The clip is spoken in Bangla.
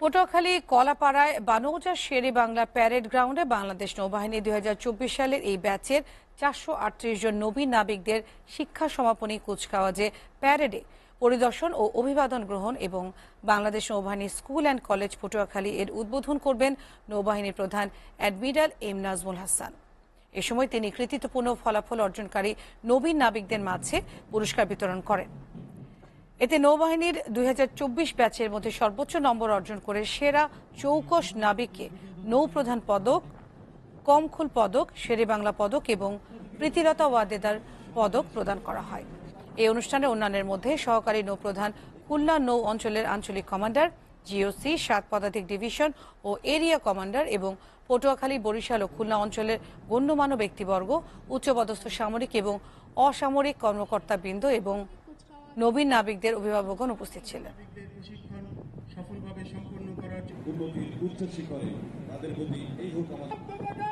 পটুয়াখালী কলাপাড়ায় বানৌজা শেরে বাংলা প্যারেড গ্রাউন্ডে বাংলাদেশ নৌবাহিনী 2024 সালের এই ব্যাচের 438 জন নবীন নাবিকদের শিক্ষা সমাপনী কুচকাওয়াজে প্যারেডে পরিদর্শন ও অভিবাদন গ্রহণ এবং বাংলাদেশ নৌবাহিনী স্কুল অ্যান্ড কলেজ পটুয়াখালী এর উদ্বোধন করবেন নৌবাহিনীর প্রধান অ্যাডমিরাল এম নাজমুল হাসান। এ সময় তিনি কৃতিত্বপূর্ণ ফলাফল অর্জনকারী নবীন নাবিকদের মাঝে পুরস্কার বিতরণ করেন। এতে নৌবাহিনীর 2024 ব্যাচের মধ্যে সর্বোচ্চ নম্বর অর্জন করে সেরা চৌকস নাবিককে নৌপ্রধান পদক, কমখুল পদক, শেরেবাংলা পদক এবং প্রীতিলতা ওয়াদেদার পদক প্রদান করা হয়। এই অনুষ্ঠানে অন্যান্যের মধ্যে সহকারী নৌপ্রধান খুলনা নৌ অঞ্চলের আঞ্চলিক কমান্ডার, জিওসি 7 পদাতিক ডিভিশন ও এরিয়া কমান্ডার এবং পটুয়াখালী, বরিশাল ও খুলনা অঞ্চলের গণ্যমান্য ব্যক্তিবর্গ, উচ্চপদস্থ সামরিক এবং অসামরিক কর্মকর্তাবৃন্দ এবং নবীন নাবিকদের অভিভাবকগণ উপস্থিত ছিলেন। সফলভাবে সম্পন্ন করার উন্নতির উচ্চ শিখরে তাদের প্রতি এই হোক আমাদের।